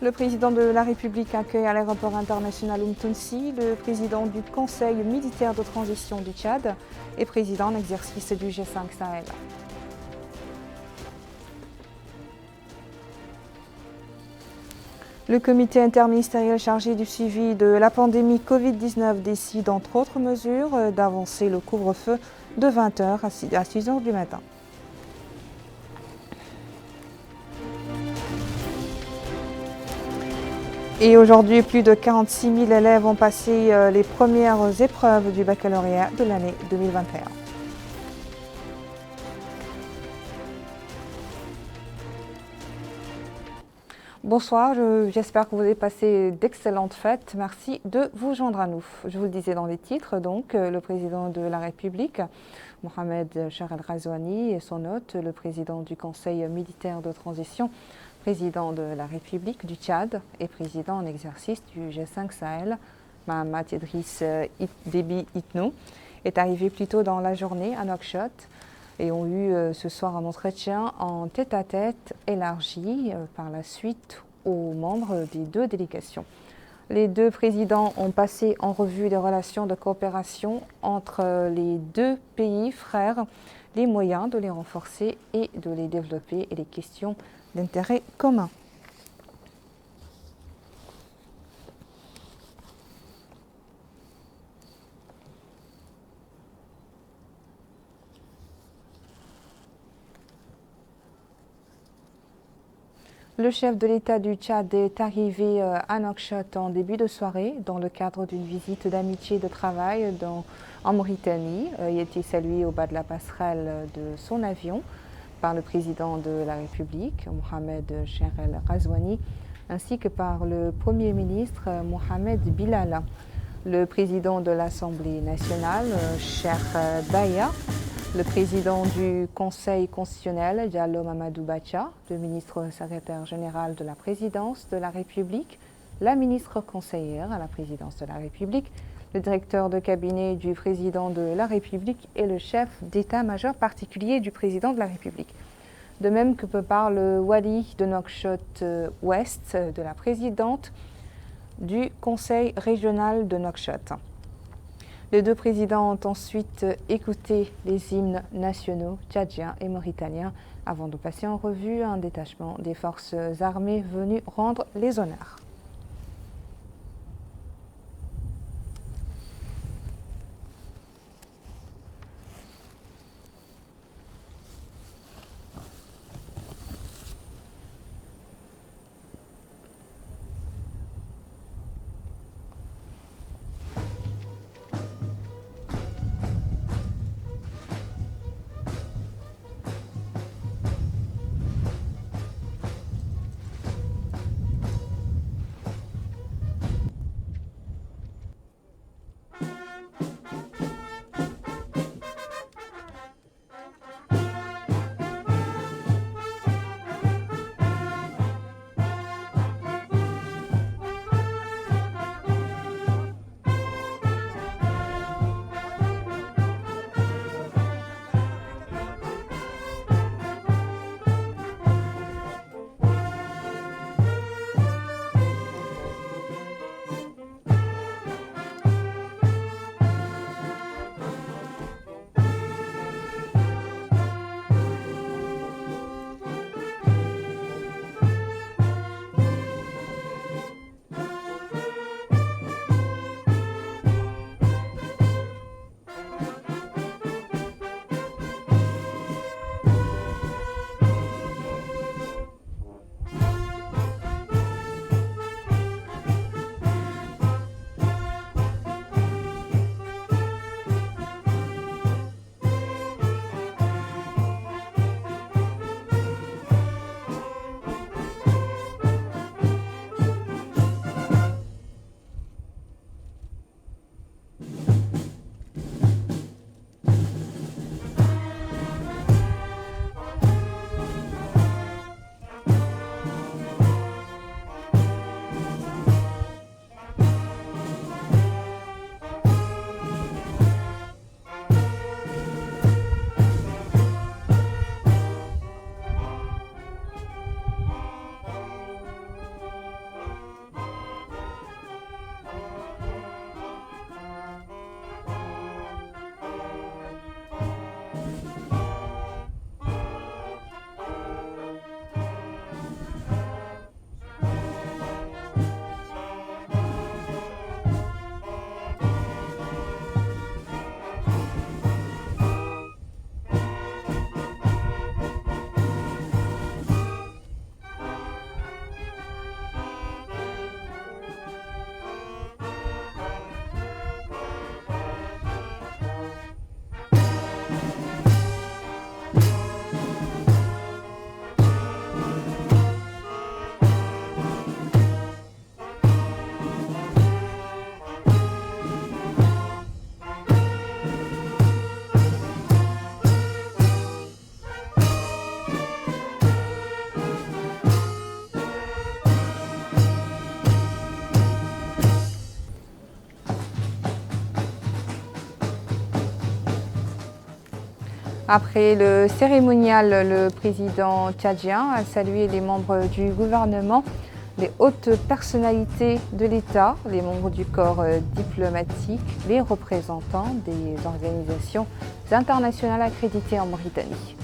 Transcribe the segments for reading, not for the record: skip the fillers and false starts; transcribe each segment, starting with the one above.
Le président de la République accueille à l'aéroport international Umtunsi le président du Conseil militaire de transition du Tchad et président en exercice du G5 Sahel. Le comité interministériel chargé du suivi de la pandémie Covid-19 décide, entre autres mesures, d'avancer le couvre-feu de 20h à 6h du matin. Et aujourd'hui, plus de 46 000 élèves ont passé les premières épreuves du baccalauréat de l'année 2021. Bonsoir, j'espère que vous avez passé d'excellentes fêtes. Merci de vous joindre à nous. Je vous le disais dans les titres, donc, le président de la République, Mohamed Cheikh Ghazouani, et son hôte, le président du Conseil militaire de transition, président de la République du Tchad et président en exercice du G5 Sahel, Mahamat Idriss Déby Itno, est arrivé plus tôt dans la journée à Nouakchott et ont eu ce soir un entretien en tête-à-tête élargi par la suite aux membres des deux délégations. Les deux présidents ont passé en revue les relations de coopération entre les deux pays frères, les moyens de les renforcer et de les développer et les questions d'intérêt commun. Le chef de l'État du Tchad est arrivé à Nouakchott en début de soirée dans le cadre d'une visite d'amitié et de travail en Mauritanie. Il a été salué au bas de la passerelle de son avion par le président de la République, Mohamed Cheikh Ghazouani, ainsi que par le Premier ministre Mohamed Bilal. Le président de l'Assemblée nationale, Cheikh Baya, le président du Conseil constitutionnel, Diallo Mamadou Bacha, le ministre secrétaire général de la présidence de la République, la ministre conseillère à la présidence de la République, le directeur de cabinet du président de la République et le chef d'état-major particulier du président de la République. De même que par le wali de Nouakchott-Ouest, de la présidente du Conseil régional de Nouakchott. Les deux présidents ont ensuite écouté les hymnes nationaux tchadiens et mauritaniens avant de passer en revue un détachement des forces armées venu rendre les honneurs. Après le cérémonial, le président tchadien a salué les membres du gouvernement, les hautes personnalités de l'État, les membres du corps diplomatique, les représentants des organisations internationales accréditées en Mauritanie.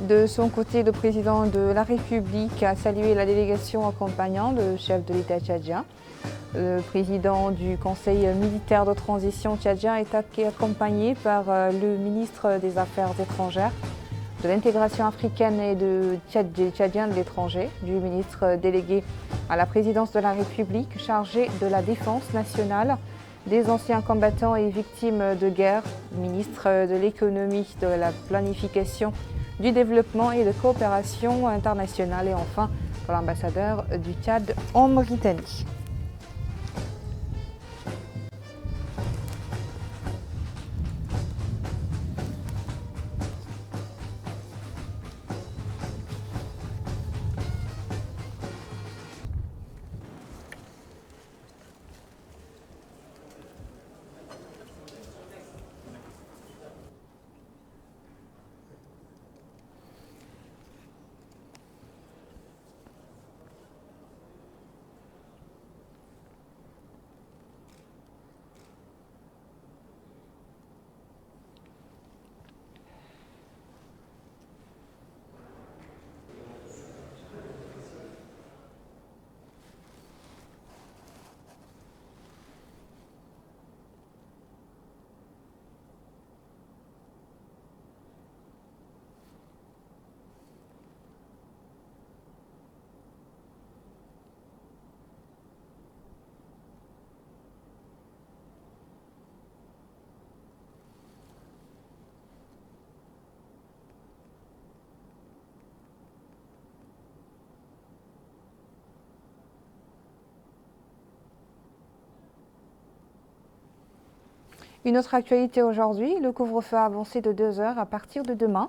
De son côté, le président de la République a salué la délégation accompagnant le chef de l'État tchadien. Le président du Conseil militaire de transition tchadien est accompagné par le ministre des Affaires étrangères, de l'intégration africaine et des Tchadiens de l'étranger, du ministre délégué à la présidence de la République chargé de la défense nationale, des anciens combattants et victimes de guerre, ministre de l'économie, de la planification, du développement et de coopération internationale et enfin pour l'ambassadeur du Tchad en Mauritanie. Une autre actualité aujourd'hui, le couvre-feu a avancé de 2 heures à partir de demain.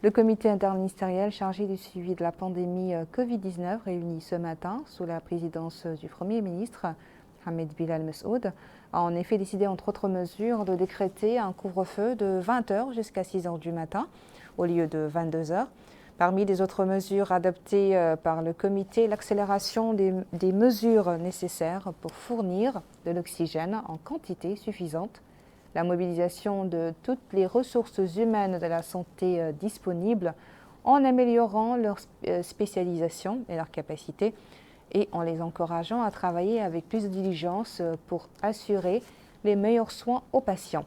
Le comité interministériel chargé du suivi de la pandémie Covid-19 réuni ce matin sous la présidence du Premier ministre Ahmed Bilal Messoud a en effet décidé entre autres mesures de décréter un couvre-feu de 20 heures jusqu'à 6 heures du matin au lieu de 22 heures. Parmi les autres mesures adoptées par le comité, l'accélération des mesures nécessaires pour fournir de l'oxygène en quantité suffisante, la mobilisation de toutes les ressources humaines de la santé disponibles en améliorant leur spécialisation et leur capacité, et en les encourageant à travailler avec plus de diligence pour assurer les meilleurs soins aux patients.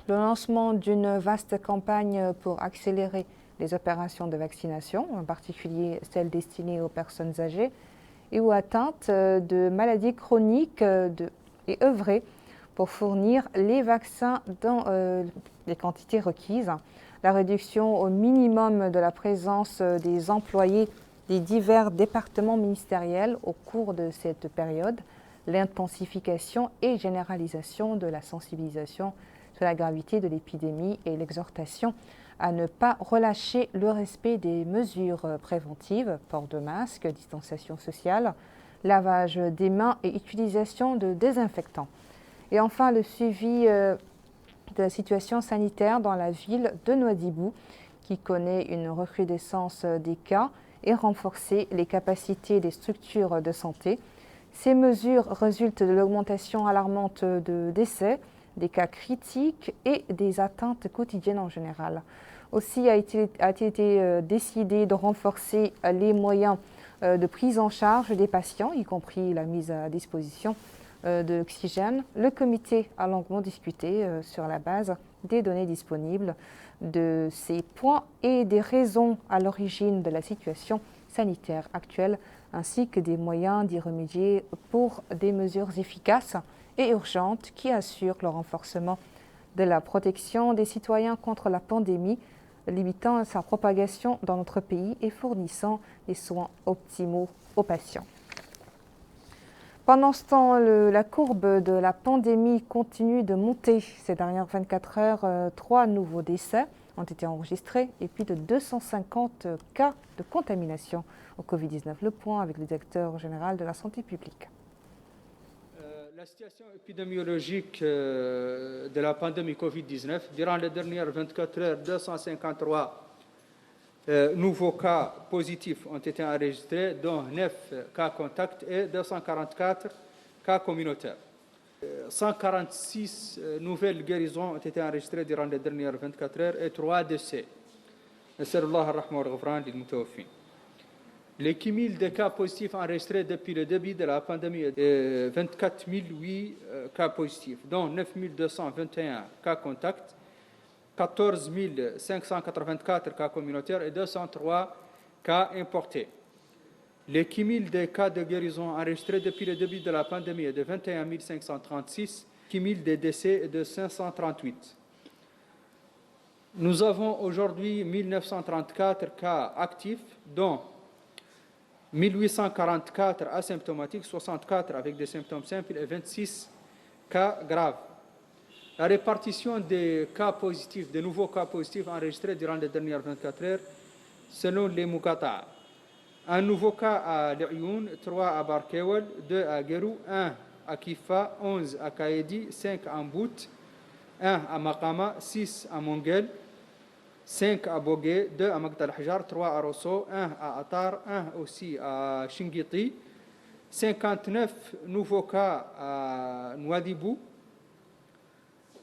Le lancement d'une vaste campagne pour accélérer les opérations de vaccination, en particulier celles destinées aux personnes âgées et ou atteintes de maladies chroniques et œuvrer pour fournir les vaccins dans les quantités requises, la réduction au minimum de la présence des employés des divers départements ministériels au cours de cette période, l'intensification et généralisation de la sensibilisation sur la gravité de l'épidémie et l'exhortation à ne pas relâcher le respect des mesures préventives, port de masque, distanciation sociale, lavage des mains et utilisation de désinfectants. Et enfin, le suivi de la situation sanitaire dans la ville de Nouadhibou, qui connaît une recrudescence des cas, et renforcer les capacités des structures de santé. Ces mesures résultent de l'augmentation alarmante de décès, des cas critiques et des atteintes quotidiennes en général. Aussi a-t-il été décidé de renforcer les moyens de prise en charge des patients, y compris la mise à disposition de l'oxygène. Le comité a longuement discuté sur la base des données disponibles de ces points et des raisons à l'origine de la situation sanitaire actuelle, ainsi que des moyens d'y remédier pour des mesures efficaces et urgentes qui assurent le renforcement de la protection des citoyens contre la pandémie, limitant sa propagation dans notre pays et fournissant des soins optimaux aux patients. Pendant ce temps, la courbe de la pandémie continue de monter. Ces dernières 24 heures, 3 nouveaux décès ont été enregistrés et plus de 250 cas de contamination au Covid-19. Le point avec le directeur général de la santé publique. La situation épidémiologique de la pandémie Covid-19, durant les dernières 24 heures, 253 nouveaux cas positifs ont été enregistrés, dont 9 cas contacts et 244 cas communautaires. 146 nouvelles guérisons ont été enregistrées durant les dernières 24 heures et 3 décès. Les cumuls de cas positifs enregistrés depuis le début de la pandémie est 24 008 cas positifs, dont 9 221 cas contacts, 14 584 cas communautaires et 203 cas importés. Le cumul des cas de guérison enregistrés depuis le début de la pandémie est de 21 536, cumul des décès est de 538. Nous avons aujourd'hui 1934 cas actifs, dont 1844 asymptomatiques, 64 avec des symptômes simples et 26 cas graves. La répartition des cas positifs, des nouveaux cas positifs enregistrés durant les dernières 24 heures, selon les Muqata'a. Un nouveau cas à Lioun, 3 à Barkewel, 2 à Gerou, 1 à Kifa, 11 à Kaedi, 5 à Mbout, 1 à Maqama, 6 à Mongel, 5 à Bogué, 2 à Magdal Hajar, 3 à Rosso, 1 à Atar, 1 aussi à Shingiti, 59 nouveaux cas à Nouadhibou,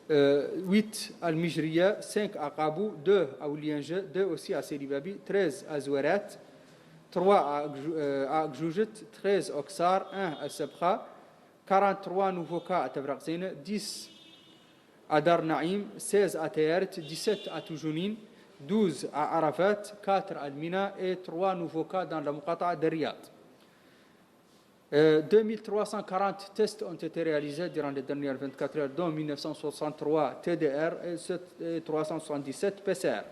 8 à Al-Mijriya, 5 à Qabou, 2 à Ouliange, 2 aussi à Selibabi, 13 à Zouarat, 3 à Gjoujit, 13 à Oksar, 1 à Sabra, 43 nouveaux cas à Tabraqzine, 10 à Dar Naïm, 16 à Tayart, 17 à Toujounin, 12 à Arafat, 4 à Al-Mina et 3 nouveaux cas dans la Muqata'a de Riyad. 2340 tests ont été réalisés durant les dernières 24 heures, dont 1963 TDR et 377 PCR.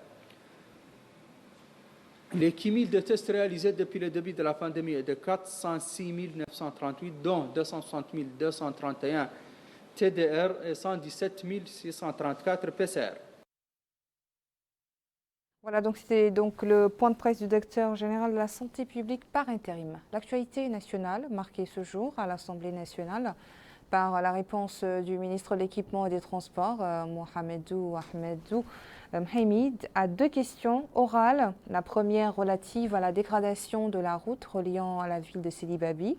Les cumuls de tests réalisés depuis le début de la pandémie est de 406 938, dont 260 231 TDR et 117 634 PCR. Voilà, donc c'était donc le point de presse du directeur général de la santé publique par intérim. L'actualité nationale marquée ce jour à l'Assemblée nationale par la réponse du ministre de l'Équipement et des Transports, Mohamedou Ahmedou Mhamid, à 2 questions orales. La première relative à la dégradation de la route reliant à la ville de Selibabi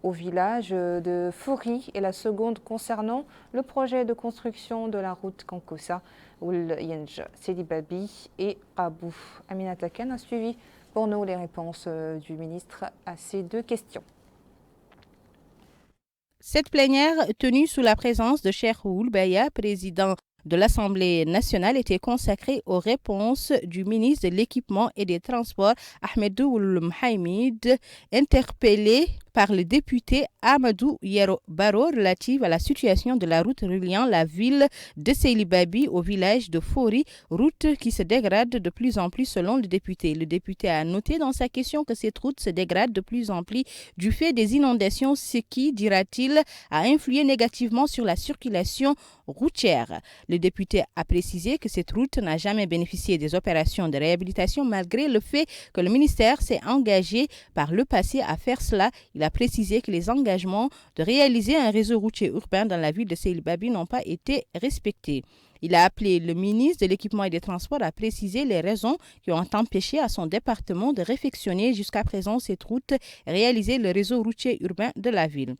au village de Fouri et la seconde concernant le projet de construction de la route Kankossa, Oul Yenj, Selibabi et Qabou. Aminata Kane a suivi pour nous les réponses du ministre à ces 2 questions. Cette plénière, tenue sous la présence de Cheikh Ould Baya, président de l'Assemblée nationale, était consacrée aux réponses du ministre de l'Équipement et des Transports, Ahmedou Mohamed, interpellé par le député Amadou Yero Baro relative à la situation de la route reliant la ville de Seilibabi au village de Fori, route qui se dégrade de plus en plus selon le député. Le député a noté dans sa question que cette route se dégrade de plus en plus du fait des inondations, ce qui, dira-t-il, a influé négativement sur la circulation routière. Le député a précisé que cette route n'a jamais bénéficié des opérations de réhabilitation malgré le fait que le ministère s'est engagé par le passé à faire cela. Il a précisé que les engagements de réaliser un réseau routier urbain dans la ville de Seilibabi n'ont pas été respectés. Il a appelé le ministre de l'Équipement et des Transports à préciser les raisons qui ont empêché à son département de réfectionner jusqu'à présent cette route et réaliser le réseau routier urbain de la ville.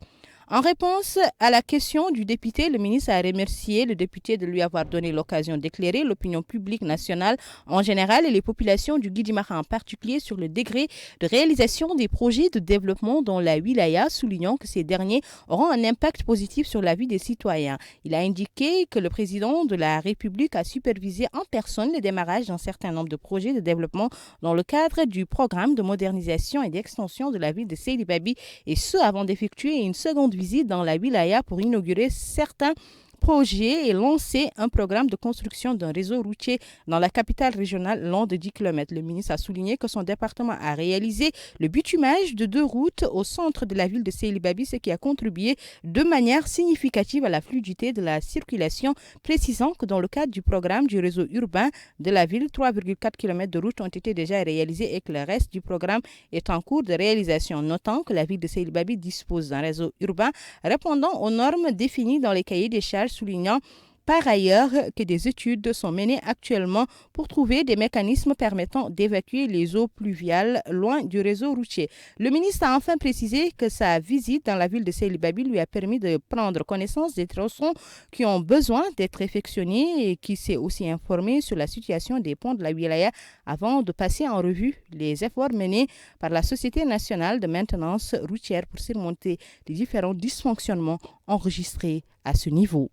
En réponse à la question du député, le ministre a remercié le député de lui avoir donné l'occasion d'éclairer l'opinion publique nationale en général et les populations du Guidimara en particulier sur le degré de réalisation des projets de développement dans la wilaya, soulignant que ces derniers auront un impact positif sur la vie des citoyens. Il a indiqué que le président de la République a supervisé en personne le démarrage d'un certain nombre de projets de développement dans le cadre du programme de modernisation et d'extension de la ville de Seilibabi, et ce avant d'effectuer une seconde visite dans la wilaya pour inaugurer certains projets et lancer un programme de construction d'un réseau routier dans la capitale régionale long de 10 km. Le ministre a souligné que son département a réalisé le bitumage de 2 routes au centre de la ville de Seilibabi, ce qui a contribué de manière significative à la fluidité de la circulation, précisant que dans le cadre du programme du réseau urbain de la ville, 3,4 km de routes ont été déjà réalisés et que le reste du programme est en cours de réalisation, notant que la ville de Seilibabi dispose d'un réseau urbain répondant aux normes définies dans les cahiers des charges, soulignant par ailleurs que des études sont menées actuellement pour trouver des mécanismes permettant d'évacuer les eaux pluviales loin du réseau routier. Le ministre a enfin précisé que sa visite dans la ville de Seilibabi lui a permis de prendre connaissance des tronçons qui ont besoin d'être réfectionnés et qui s'est aussi informé sur la situation des ponts de la wilaya avant de passer en revue les efforts menés par la Société nationale de maintenance routière pour surmonter les différents dysfonctionnements enregistrés à ce niveau.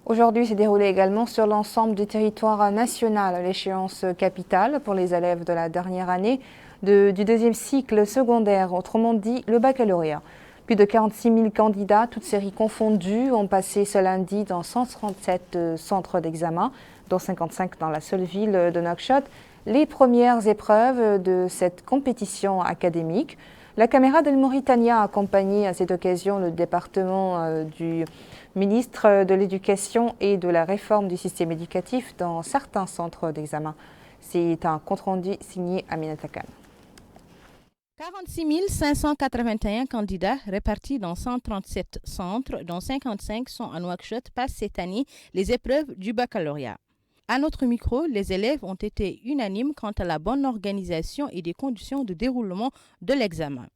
Aujourd'hui s'est déroulé également sur l'ensemble du territoire national l'échéance capitale pour les élèves de la dernière année du deuxième cycle secondaire, autrement dit le baccalauréat. Plus de 46 000 candidats, toutes séries confondues, ont passé ce lundi dans 137 centres d'examen, dont 55 dans la seule ville de Nouakchott, les premières épreuves de cette compétition académique. La caméra de Mauritania a accompagné à cette occasion le département du ministre de l'Éducation et de la réforme du système éducatif dans certains centres d'examen. C'est un compte-rendu signé Aminata Khan. 46 581 candidats répartis dans 137 centres, dont 55 sont à Nouakchott, passent cette année les épreuves du baccalauréat. À notre micro, les élèves ont été unanimes quant à la bonne organisation et des conditions de déroulement de l'examen.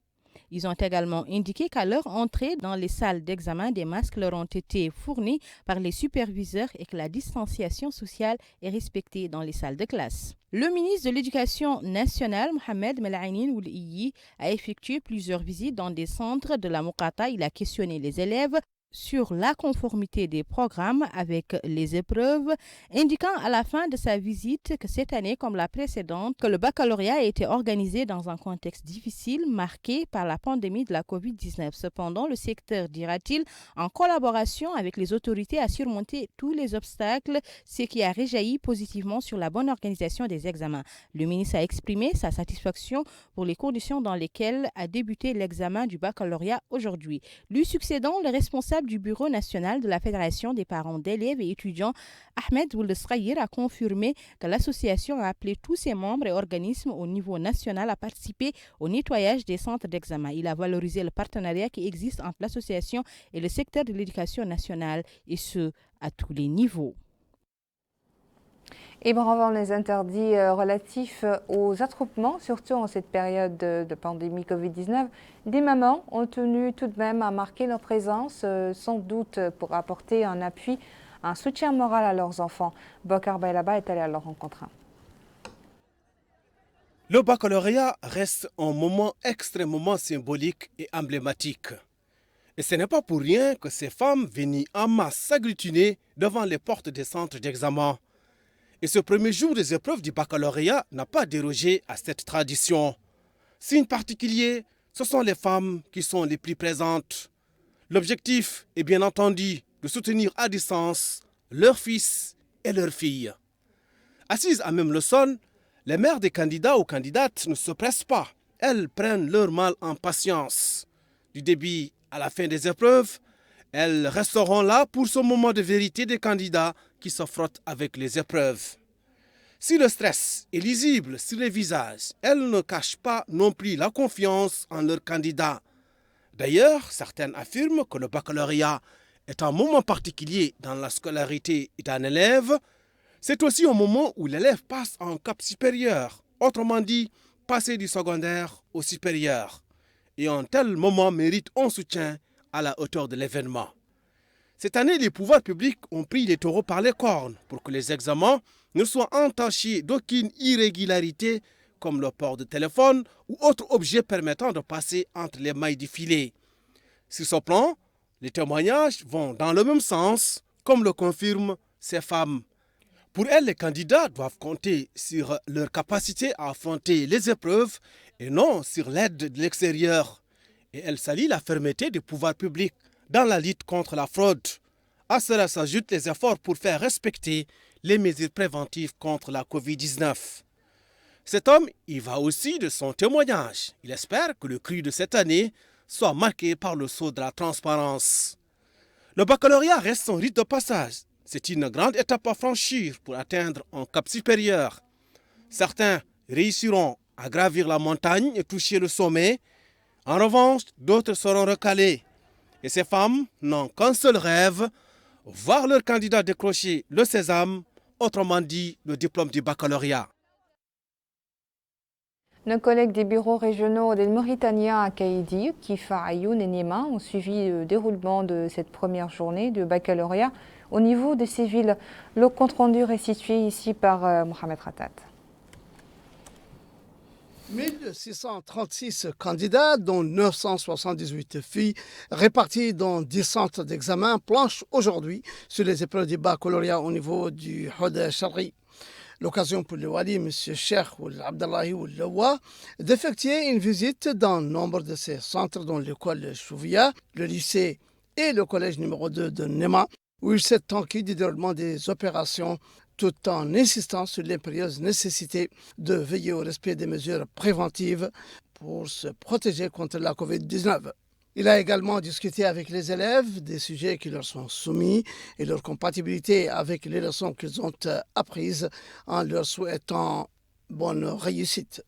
Ils ont également indiqué qu'à leur entrée dans les salles d'examen, des masques leur ont été fournis par les superviseurs et que la distanciation sociale est respectée dans les salles de classe. Le ministre de l'Éducation nationale, Mohamed Melainin Ould Iyi, a effectué plusieurs visites dans des centres de la Moukata. Il a questionné les élèves sur la conformité des programmes avec les épreuves, indiquant à la fin de sa visite que cette année, comme la précédente, que le baccalauréat a été organisé dans un contexte difficile marqué par la pandémie de la COVID-19. Cependant, le secteur, dira-t-il, en collaboration avec les autorités, a surmonté tous les obstacles, ce qui a réjailli positivement sur la bonne organisation des examens. Le ministre a exprimé sa satisfaction pour les conditions dans lesquelles a débuté l'examen du baccalauréat aujourd'hui. Lui succédant, le responsable du Bureau national de la Fédération des parents d'élèves et étudiants, Ahmed Ould Sraïr, a confirmé que l'association a appelé tous ses membres et organismes au niveau national à participer au nettoyage des centres d'examen. Il a valorisé le partenariat qui existe entre l'association et le secteur de l'éducation nationale, et ce, à tous les niveaux. Et bravant les interdits relatifs aux attroupements, surtout en cette période de pandémie Covid-19, des mamans ont tenu tout de même à marquer leur présence, sans doute pour apporter un appui, un soutien moral à leurs enfants. Bokar Bailaba est allé à leur rencontre. Le baccalauréat reste un moment extrêmement symbolique et emblématique. Et ce n'est pas pour rien que ces femmes venaient en masse s'agglutiner devant les portes des centres d'examen. Et ce premier jour des épreuves du baccalauréat n'a pas dérogé à cette tradition. Signe particulier, ce sont les femmes qui sont les plus présentes. L'objectif est bien entendu de soutenir à distance leurs fils et leurs filles. Assises à même le sol, les mères des candidats ou candidates ne se pressent pas. Elles prennent leur mal en patience. Du début à la fin des épreuves, elles resteront là pour ce moment de vérité des candidats qui se frottent avec les épreuves. Si le stress est lisible sur les visages, elles ne cachent pas non plus la confiance en leurs candidats. D'ailleurs, certaines affirment que le baccalauréat est un moment particulier dans la scolarité d'un élève. C'est aussi un moment où l'élève passe en cap supérieur, autrement dit, passer du secondaire au supérieur. Et un tel moment mérite un soutien à la hauteur de l'événement. Cette année, les pouvoirs publics ont pris les taureaux par les cornes pour que les examens ne soient entachés d'aucune irrégularité comme le port de téléphone ou autre objet permettant de passer entre les mailles du filet. Sur ce plan, les témoignages vont dans le même sens, comme le confirment ces femmes. Pour elles, les candidats doivent compter sur leur capacité à affronter les épreuves et non sur l'aide de l'extérieur. Et elles saluent la fermeté des pouvoirs publics dans la lutte contre la fraude. À cela s'ajoutent les efforts pour faire respecter les mesures préventives contre la Covid-19. Cet homme y va aussi de son témoignage. Il espère que le cru de cette année soit marqué par le sceau de la transparence. Le baccalauréat reste un rite de passage. C'est une grande étape à franchir pour atteindre un cap supérieur. Certains réussiront à gravir la montagne et toucher le sommet. En revanche, d'autres seront recalés. Et ces femmes n'ont qu'un seul rêve, voir leur candidat décrocher le sésame, autrement dit le diplôme du baccalauréat. Nos collègues des bureaux régionaux des Mauritaniens à Kaïdi, Kifa, Ayoun et Néma ont suivi le déroulement de cette première journée de baccalauréat au niveau de ces villes. Le compte-rendu restitué ici par Mohamed Ratat. 1636 candidats, dont 978 filles, répartis dans 10 centres d'examen, planchent aujourd'hui sur les épreuves du baccalauréat au niveau du Hod Charri. L'occasion pour le Wali, M. Cheikh Abdallahi Lawa, d'effectuer une visite dans nombre de ces centres, dont l'école Chouvia, le lycée et le collège numéro 2 de Néma, où il s'est enquis du déroulement des opérations tout en insistant sur l'impérieuse nécessité de veiller au respect des mesures préventives pour se protéger contre la Covid-19. Il a également discuté avec les élèves des sujets qui leur sont soumis et leur compatibilité avec les leçons qu'ils ont apprises en leur souhaitant bonne réussite.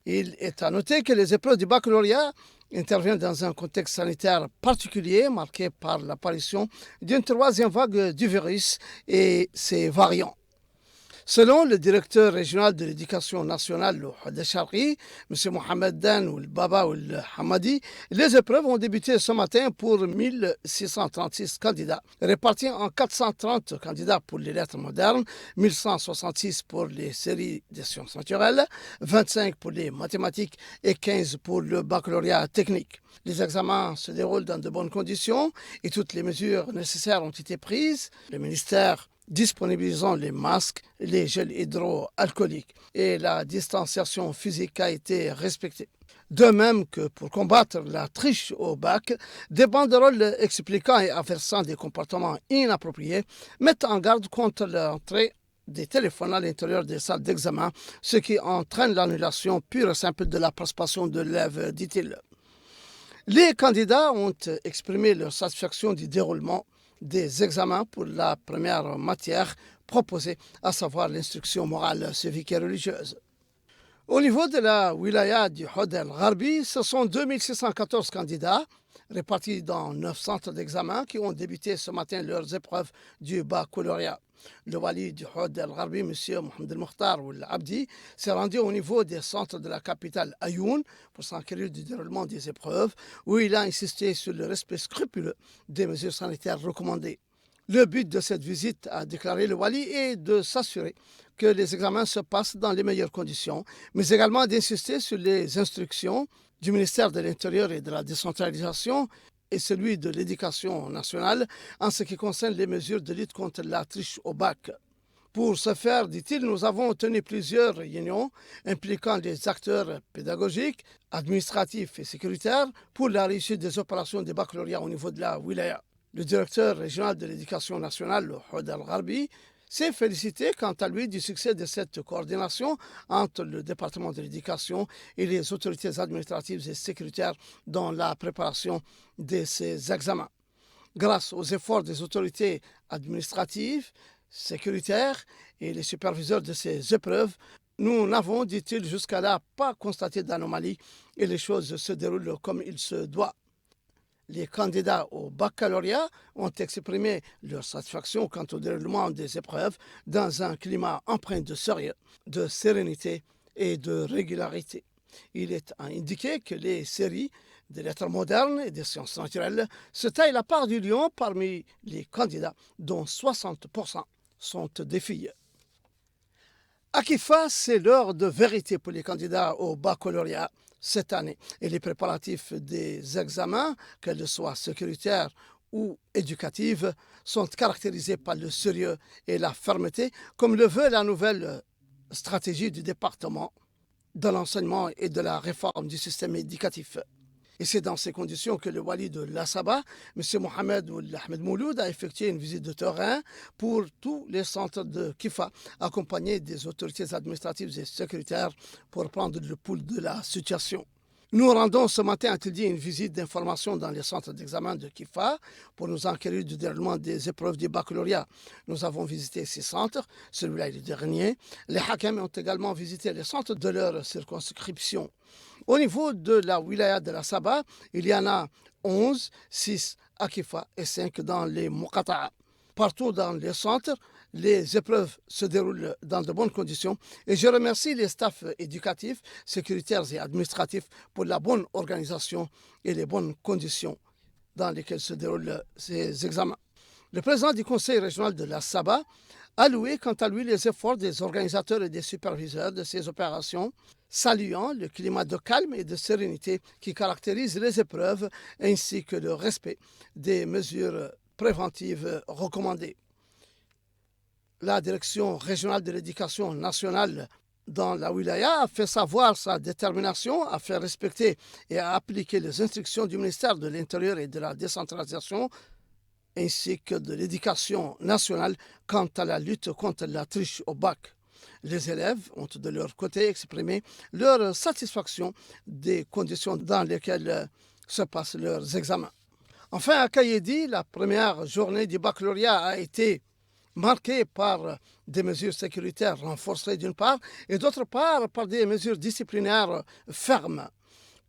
Il est à noter que les épreuves du baccalauréat interviennent dans un contexte sanitaire particulier marqué par l'apparition d'une troisième vague du virus et ses variants. Selon le directeur régional de l'éducation nationale, le Hod Charri, M. Mohamed Dan ou le Baba ou le Hamadi, les épreuves ont débuté ce matin pour 1636 candidats, répartis en 430 candidats pour les lettres modernes, 1166 pour les séries des sciences naturelles, 25 pour les mathématiques et 15 pour le baccalauréat technique. Les examens se déroulent dans de bonnes conditions et toutes les mesures nécessaires ont été prises. Le ministère disponibilisant les masques, les gels hydroalcooliques et la distanciation physique a été respectée. De même que pour combattre la triche au bac, des banderoles expliquant et avertissant des comportements inappropriés mettent en garde contre l'entrée des téléphones à l'intérieur des salles d'examen, ce qui entraîne l'annulation pure et simple de la participation de l'élève, dit-il. Les candidats ont exprimé leur satisfaction du déroulement des examens pour la première matière proposée, à savoir l'instruction morale, civique et religieuse. Au niveau de la wilaya du Hod el-Gharbi, ce sont 2614 candidats répartis dans 9 centres d'examen qui ont débuté ce matin leurs épreuves du baccalauréat. Le wali du Hod el-Gharbi, M. Mohamed el-Mokhtar ou l'Abdi, s'est rendu au niveau des centres de la capitale Ayoun pour s'enquérir du déroulement des épreuves, où il a insisté sur le respect scrupuleux des mesures sanitaires recommandées. Le but de cette visite, a déclaré le Wali, est de s'assurer que les examens se passent dans les meilleures conditions, mais également d'insister sur les instructions du ministère de l'Intérieur et de la décentralisation et celui de l'Éducation nationale en ce qui concerne les mesures de lutte contre la triche au bac. Pour ce faire, dit-il, nous avons tenu plusieurs réunions impliquant les acteurs pédagogiques, administratifs et sécuritaires pour la réussite des opérations de baccalauréat au niveau de la wilaya. Le directeur régional de l'Éducation nationale, Houd Al-Gharbi, s'est félicité quant à lui du succès de cette coordination entre le département de l'éducation et les autorités administratives et sécuritaires dans la préparation de ces examens. Grâce aux efforts des autorités administratives, sécuritaires et les superviseurs de ces épreuves, nous n'avons, dit-il, jusqu'à là pas constaté d'anomalie et les choses se déroulent comme il se doit. Les candidats au baccalauréat ont exprimé leur satisfaction quant au déroulement des épreuves dans un climat empreint de sérieux, de sérénité et de régularité. Il est indiqué que les séries des lettres modernes et des sciences naturelles se taillent la part du lion parmi les candidats, dont 60% sont des filles. À Kifa, c'est l'heure de vérité pour les candidats au baccalauréat cette année et les préparatifs des examens, qu'elles soient sécuritaires ou éducatifs, sont caractérisés par le sérieux et la fermeté, comme le veut la nouvelle stratégie du département de l'enseignement et de la réforme du système éducatif. Et c'est dans ces conditions que le Wali de l'Asaba, M. Mohamed Ould Ahmed Mouloud, a effectué une visite de terrain pour tous les centres de Kifa, accompagné des autorités administratives et sécuritaires pour prendre le pouls de la situation. Nous rendons ce matin, a-t-il dit, une visite d'information dans les centres d'examen de Kifa pour nous enquérir du déroulement des épreuves du baccalauréat. Nous avons visité ces centres, celui-là est le dernier. Les Hakam ont également visité les centres de leur circonscription. Au niveau de la wilaya de la Saba, il y en a 11, 6 à Kifa et 5 dans les Muqata'a. Partout dans les centres, les épreuves se déroulent dans de bonnes conditions et je remercie les staffs éducatifs, sécuritaires et administratifs pour la bonne organisation et les bonnes conditions dans lesquelles se déroulent ces examens. Le président du conseil régional de la Saba a loué quant à lui les efforts des organisateurs et des superviseurs de ces opérations, saluant le climat de calme et de sérénité qui caractérise les épreuves ainsi que le respect des mesures préventives recommandées. La direction régionale de l'éducation nationale dans la wilaya a fait savoir sa détermination à faire respecter et à appliquer les instructions du ministère de l'Intérieur et de la décentralisation ainsi que de l'éducation nationale quant à la lutte contre la triche au bac. Les élèves ont de leur côté exprimé leur satisfaction des conditions dans lesquelles se passent leurs examens. Enfin, à Kayedi, la première journée du baccalauréat a été marquée par des mesures sécuritaires renforcées d'une part et d'autre part par des mesures disciplinaires fermes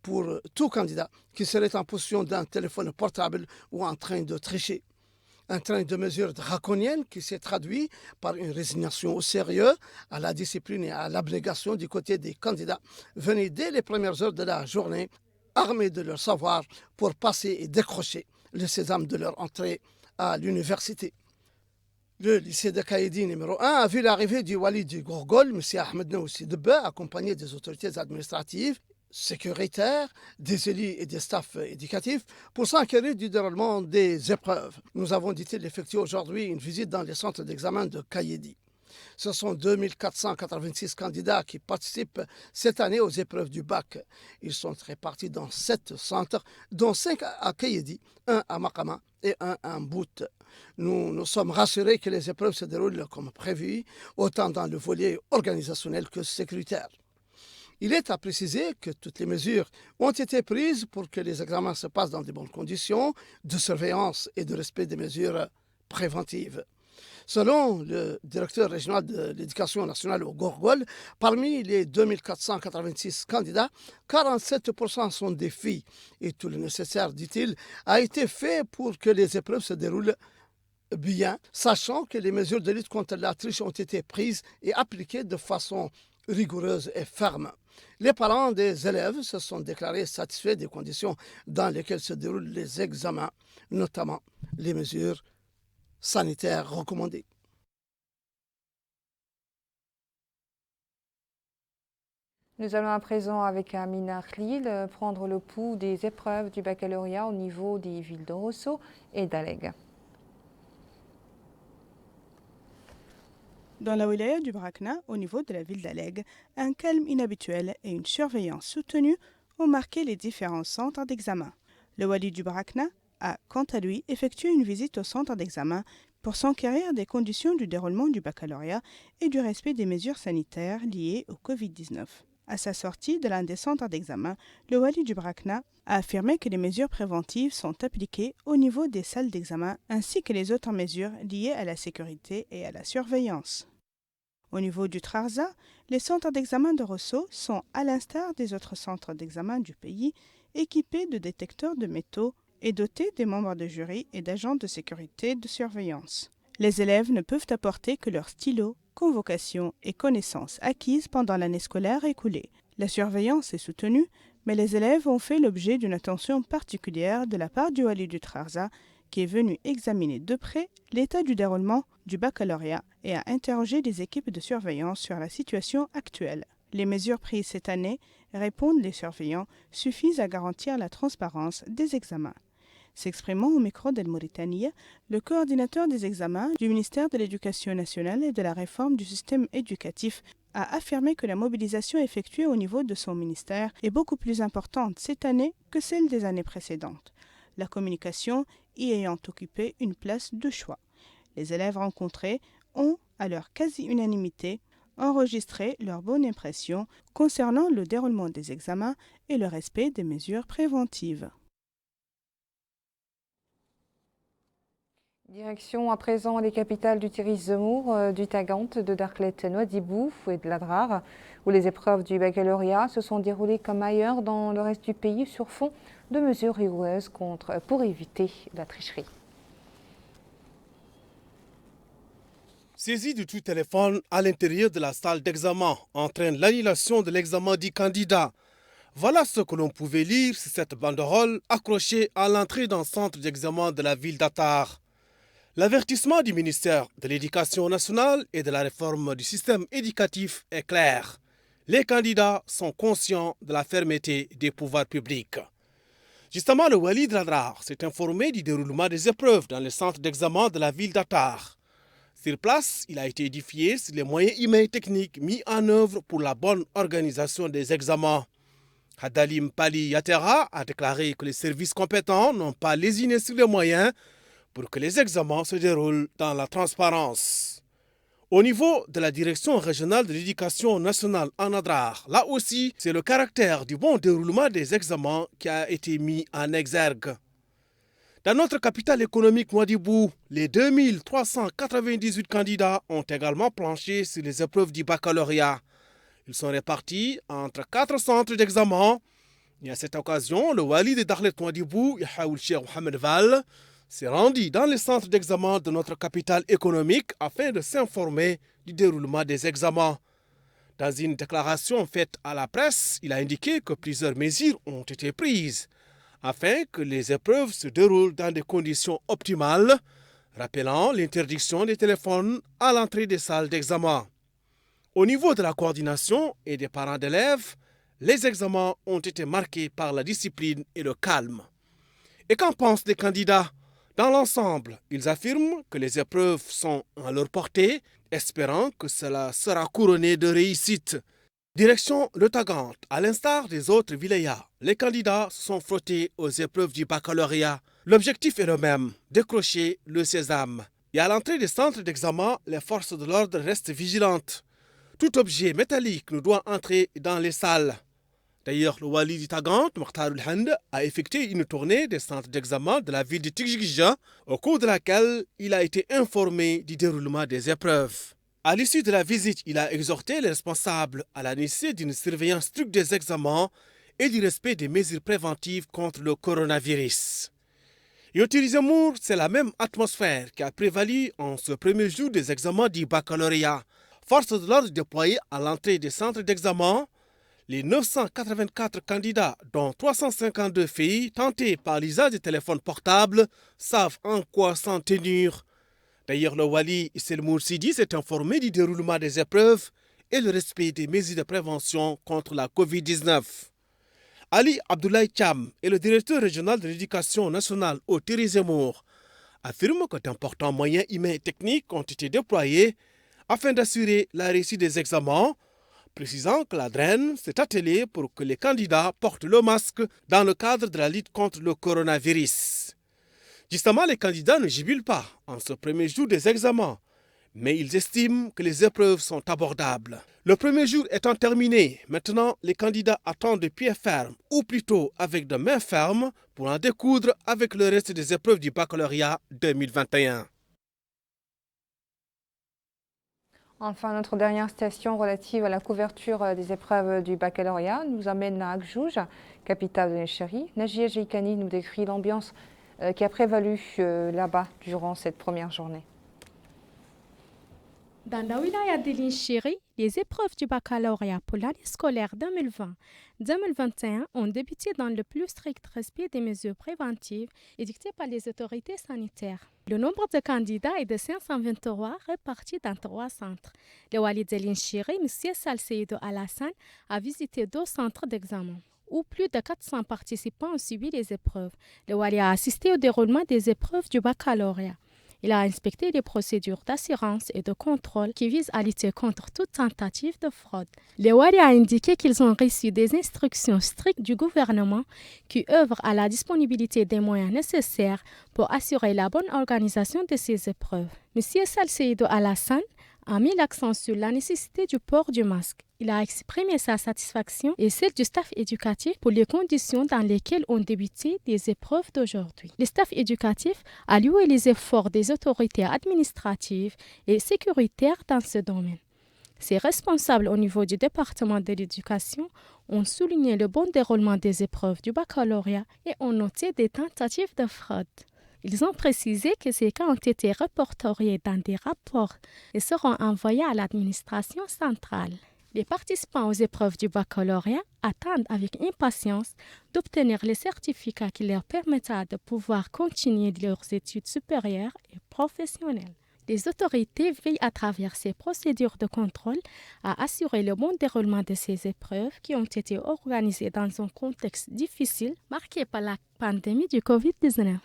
pour tout candidat qui serait en possession d'un téléphone portable ou en train de tricher. Un train de mesures draconiennes qui s'est traduit par une résignation au sérieux, à la discipline et à l'abnégation du côté des candidats venus dès les premières heures de la journée, armés de leur savoir pour passer et décrocher le sésame de leur entrée à l'université. Le lycée de Kayedi numéro 1 a vu l'arrivée du Wali du Gorgol, M. Ahmed Noussi Debbe, accompagné des autorités administratives, sécuritaires, des élus et des staffs éducatifs pour s'enquérir du déroulement des épreuves. Nous avons, dit-il, effectué aujourd'hui une visite dans les centres d'examen de Kayedi. Ce sont 2486 candidats qui participent cette année aux épreuves du bac. Ils sont répartis dans 7 centres, dont 5 à Kayedi, 1 à Makama et 1 à Mbout. Nous nous sommes rassurés que les épreuves se déroulent comme prévu, autant dans le volet organisationnel que sécuritaire. Il est à préciser que toutes les mesures ont été prises pour que les examens se passent dans de bonnes conditions de surveillance et de respect des mesures préventives. Selon le directeur régional de l'éducation nationale au Gorgol, parmi les 2486 candidats, 47% sont des filles et tout le nécessaire, dit-il, a été fait pour que les épreuves se déroulent bien, sachant que les mesures de lutte contre la triche ont été prises et appliquées de façon rigoureuse et ferme. Les parents des élèves se sont déclarés satisfaits des conditions dans lesquelles se déroulent les examens, notamment les mesures sanitaires recommandés. Nous allons à présent avec Amina Khlil prendre le pouls des épreuves du baccalauréat au niveau des villes de Rosso et d'Aleg. Dans la wilaya du Brakna, au niveau de la ville d'Aleg, un calme inhabituel et une surveillance soutenue ont marqué les différents centres d'examen. Le wali du Brakna a, quant à lui, effectué une visite au centre d'examen pour s'enquérir des conditions du déroulement du baccalauréat et du respect des mesures sanitaires liées au Covid-19. À sa sortie de l'un des centres d'examen, le wali du Brakna a affirmé que les mesures préventives sont appliquées au niveau des salles d'examen ainsi que les autres mesures liées à la sécurité et à la surveillance. Au niveau du Trarza, les centres d'examen de Rosso sont, à l'instar des autres centres d'examen du pays, équipés de détecteurs de métaux et dotés des membres de jury et d'agents de sécurité de surveillance. Les élèves ne peuvent apporter que leurs stylos, convocations et connaissances acquises pendant l'année scolaire écoulée. La surveillance est soutenue, mais les élèves ont fait l'objet d'une attention particulière de la part du wali du Trarza, qui est venu examiner de près l'état du déroulement du baccalauréat et a interrogé les équipes de surveillance sur la situation actuelle. Les mesures prises cette année, répondent les surveillants, suffisent à garantir la transparence des examens. S'exprimant au micro d'El Mauritania, le coordinateur des examens du ministère de l'Éducation nationale et de la réforme du système éducatif a affirmé que la mobilisation effectuée au niveau de son ministère est beaucoup plus importante cette année que celle des années précédentes, la communication y ayant occupé une place de choix. Les élèves rencontrés ont, à leur quasi-unanimité, enregistré leur bonne impression concernant le déroulement des examens et le respect des mesures préventives. Direction à présent les capitales du Tiris Zemour, du Tagant, de Darklet Nouadhibou et de Ladrar, où les épreuves du baccalauréat se sont déroulées comme ailleurs dans le reste du pays sur fond de mesures rigoureuses pour éviter la tricherie. Saisie de tout téléphone à l'intérieur de la salle d'examen entraîne l'annulation de l'examen du candidat. Voilà ce que l'on pouvait lire sur cette banderole accrochée à l'entrée d'un centre d'examen de la ville d'Attar. L'avertissement du ministère de l'Éducation nationale et de la réforme du système éducatif est clair. Les candidats sont conscients de la fermeté des pouvoirs publics. Justement, le wali de Ladrar s'est informé du déroulement des épreuves dans le centre d'examen de la ville d'Attar. Sur place, il a été édifié sur les moyens humains et techniques mis en œuvre pour la bonne organisation des examens. Hadalim Pali Yatera a déclaré que les services compétents n'ont pas lésiné sur les moyens pour que les examens se déroulent dans la transparence. Au niveau de la direction régionale de l'éducation nationale en Adrar, là aussi, c'est le caractère du bon déroulement des examens qui a été mis en exergue. Dans notre capitale économique Nouadhibou, les 2398 candidats ont également planché sur les épreuves du baccalauréat. Ils sont répartis entre 4 centres d'examen. Et à cette occasion, le wali de Darklet Nouadhibou, Yahaoul Cheikh Mohamed Val, s'est rendu dans les centres d'examen de notre capitale économique afin de s'informer du déroulement des examens. Dans une déclaration faite à la presse, il a indiqué que plusieurs mesures ont été prises afin que les épreuves se déroulent dans des conditions optimales, rappelant l'interdiction des téléphones à l'entrée des salles d'examen. Au niveau de la coordination et des parents d'élèves, les examens ont été marqués par la discipline et le calme. Et qu'en pensent les candidats? Dans l'ensemble, ils affirment que les épreuves sont à leur portée, espérant que cela sera couronné de réussite. Direction le Tagant, à l'instar des autres wilayas, les candidats se sont frottés aux épreuves du baccalauréat. L'objectif est le même, décrocher le sésame. Et à l'entrée des centres d'examen, les forces de l'ordre restent vigilantes. Tout objet métallique ne doit entrer dans les salles. D'ailleurs, le wali du Tagant, Mokhtar Hand, a effectué une tournée des centres d'examen de la ville de Tigigija, au cours de laquelle il a été informé du déroulement des épreuves. À l'issue de la visite, il a exhorté les responsables à la nécessité d'une surveillance stricte des examens et du respect des mesures préventives contre le coronavirus. Et au Tiris Zemour, c'est la même atmosphère qui a prévalu en ce premier jour des examens du baccalauréat. Force de l'ordre déployée à l'entrée des centres d'examen, les 984 candidats, dont 352 filles, tentés par l'usage des téléphones portables, savent en quoi s'en tenir. D'ailleurs, le Wali Issel Moursidi s'est informé du déroulement des épreuves et le respect des mesures de prévention contre la Covid-19. Ali Abdoulaye Cham est le directeur régional de l'éducation nationale au Thierry Zemmour, affirme que d'importants moyens humains et techniques ont été déployés afin d'assurer la réussite des examens, précisant que la DREN s'est attelée pour que les candidats portent le masque dans le cadre de la lutte contre le coronavirus. Justement, les candidats ne jubilent pas en ce premier jour des examens, mais ils estiment que les épreuves sont abordables. Le premier jour étant terminé, maintenant les candidats attendent de pied ferme, ou plutôt avec de mains fermes, pour en découdre avec le reste des épreuves du baccalauréat 2021. Enfin, notre dernière station relative à la couverture des épreuves du baccalauréat nous amène à Akjouj, capitale de l'Chéri. Najia Jeikani nous décrit l'ambiance qui a prévalu là-bas durant cette première journée. Dans la wilaya de l'Chéri, les épreuves du baccalauréat pour l'année scolaire 2020-2021 ont débuté dans le plus strict respect des mesures préventives édictées par les autorités sanitaires. Le nombre de candidats est de 523 répartis dans 3 centres. Le wali de l'Chéri, M. Salseïdo Alassane, a visité 2 centres d'examen où plus de 400 participants ont suivi les épreuves. Le wali a assisté au déroulement des épreuves du baccalauréat. Il a inspecté les procédures d'assurance et de contrôle qui visent à lutter contre toute tentative de fraude. Le wali a indiqué qu'ils ont reçu des instructions strictes du gouvernement qui œuvrent à la disponibilité des moyens nécessaires pour assurer la bonne organisation de ces épreuves. M. Salseïdo Alassane a mis l'accent sur la nécessité du port du masque. Il a exprimé sa satisfaction et celle du staff éducatif pour les conditions dans lesquelles ont débuté les épreuves d'aujourd'hui. Le staff éducatif a loué les efforts des autorités administratives et sécuritaires dans ce domaine. Ces responsables au niveau du département de l'éducation ont souligné le bon déroulement des épreuves du baccalauréat et ont noté des tentatives de fraude. Ils ont précisé que ces cas ont été répertoriés dans des rapports et seront envoyés à l'administration centrale. Les participants aux épreuves du baccalauréat attendent avec impatience d'obtenir le certificat qui leur permettra de pouvoir continuer leurs études supérieures et professionnelles. Les autorités veillent à travers ces procédures de contrôle à assurer le bon déroulement de ces épreuves qui ont été organisées dans un contexte difficile marqué par la pandémie du Covid-19.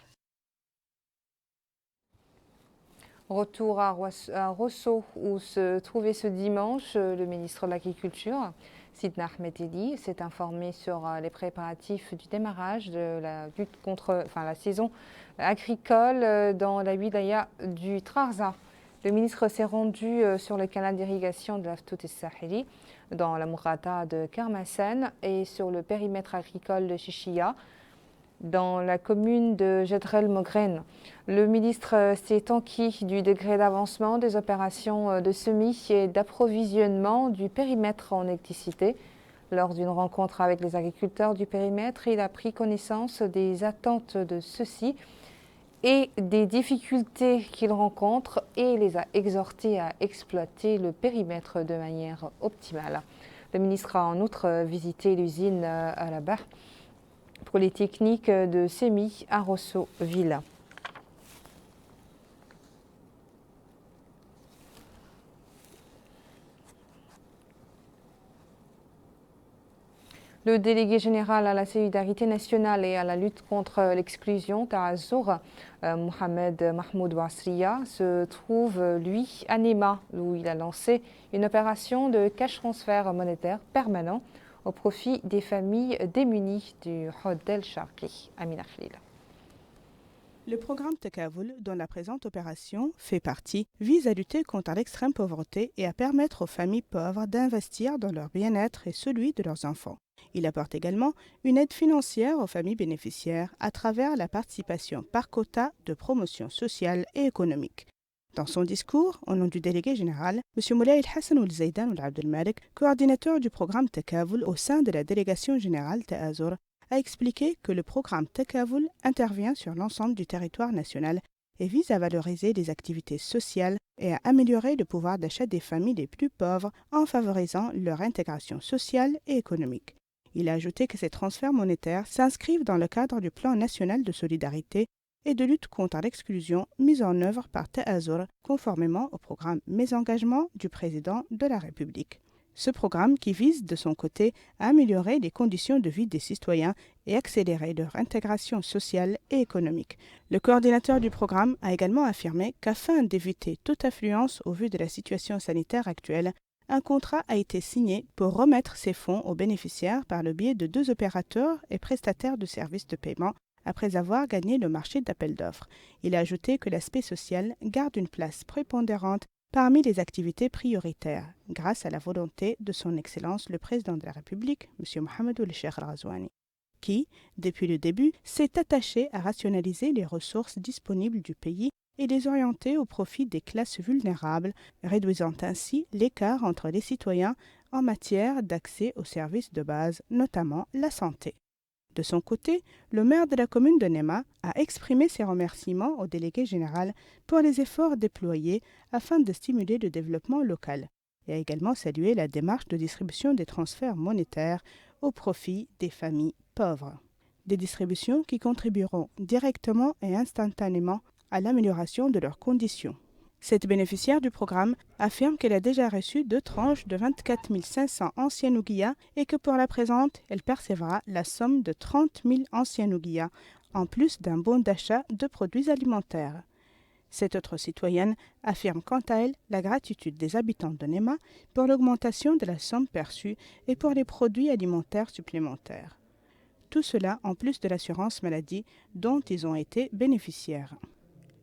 Retour à Rosso, où se trouvait ce dimanche le ministre de l'Agriculture, Sidna Ahmed Eli, s'est informé sur les préparatifs du démarrage de la lutte contre la saison agricole dans la wilaya du Trarza. Le ministre s'est rendu sur le canal d'irrigation de l'Aftout el-Saheli, dans la Mourata de Kermassen et sur le périmètre agricole de Chichia, dans la commune de Jedrel-Mogren. Le ministre s'est enquis du degré d'avancement des opérations de semis et d'approvisionnement du périmètre en électricité. Lors d'une rencontre avec les agriculteurs du périmètre, il a pris connaissance des attentes de ceux-ci et des difficultés qu'ils rencontrent et les a exhortés à exploiter le périmètre de manière optimale. Le ministre a en outre visité l'usine à la barre pour les techniques de semis à Rosso-Ville. Le délégué général à la solidarité nationale et à la lutte contre l'exclusion, Ta'azzour, Mohamed Mahmoud Ouassria, se trouve, lui, à Néma, où il a lancé une opération de cash transfert monétaire permanent au profit des familles démunies du Hod el-Sharqi. Amina Khalil. Le programme Takavoul, dont la présente opération fait partie, vise à lutter contre l'extrême pauvreté et à permettre aux familles pauvres d'investir dans leur bien-être et celui de leurs enfants. Il apporte également une aide financière aux familles bénéficiaires à travers la participation par quota de promotion sociale et économique. Dans son discours, au nom du délégué général, M. Moulay Hassan Oul-Zaidan Oul-Abdelmalik, coordinateur du programme Takavoul au sein de la délégation générale Ta'azzour, a expliqué que le programme Takavoul intervient sur l'ensemble du territoire national et vise à valoriser les activités sociales et à améliorer le pouvoir d'achat des familles les plus pauvres en favorisant leur intégration sociale et économique. Il a ajouté que ces transferts monétaires s'inscrivent dans le cadre du plan national de solidarité et de lutte contre l'exclusion mise en œuvre par Ta'azur conformément au programme Mes engagements du président de la République. Ce programme qui vise de son côté à améliorer les conditions de vie des citoyens et accélérer leur intégration sociale et économique. Le coordinateur du programme a également affirmé qu'afin d'éviter toute affluence au vu de la situation sanitaire actuelle, un contrat a été signé pour remettre ces fonds aux bénéficiaires par le biais de 2 opérateurs et prestataires de services de paiement après avoir gagné le marché d'appel d'offres. Il a ajouté que l'aspect social garde une place prépondérante parmi les activités prioritaires, grâce à la volonté de son Excellence le Président de la République, M. Mohamed Ould Cheikh Al-Ghazouani, qui, depuis le début, s'est attaché à rationaliser les ressources disponibles du pays et les orienter au profit des classes vulnérables, réduisant ainsi l'écart entre les citoyens en matière d'accès aux services de base, notamment la santé. De son côté, le maire de la commune de Nema a exprimé ses remerciements au délégué général pour les efforts déployés afin de stimuler le développement local et a également salué la démarche de distribution des transferts monétaires au profit des familles pauvres. Des distributions qui contribueront directement et instantanément à l'amélioration de leurs conditions. Cette bénéficiaire du programme affirme qu'elle a déjà reçu 2 tranches de 24 500 anciens ouguiyas et que pour la présente, elle percevra la somme de 30 000 anciens ouguiyas, en plus d'un bon d'achat de produits alimentaires. Cette autre citoyenne affirme quant à elle la gratitude des habitants de Nema pour l'augmentation de la somme perçue et pour les produits alimentaires supplémentaires. Tout cela en plus de l'assurance maladie dont ils ont été bénéficiaires.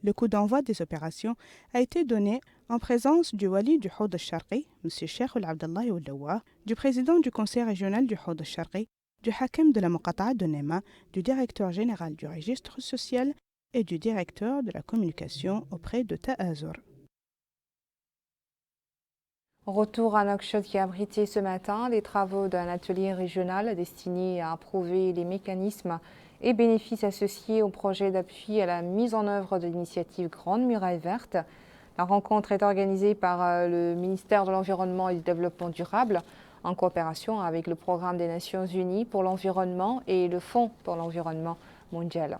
Le coup d'envoi des opérations a été donné en présence du wali du Houd al-Sharqi, M. Cheikh Abdallah Oulawa, du président du conseil régional du Houd al-Sharqi, du hakim de la Muqata'a de Nema, du directeur général du registre social et du directeur de la communication auprès de Ta'azur. Retour à Nouakchott qui a abrité ce matin les travaux d'un atelier régional destiné à approuver les mécanismes et bénéfices associés au projet d'appui à la mise en œuvre de l'initiative Grande Muraille Verte. La rencontre est organisée par le ministère de l'Environnement et du Développement durable en coopération avec le Programme des Nations Unies pour l'environnement et le Fonds pour l'environnement mondial.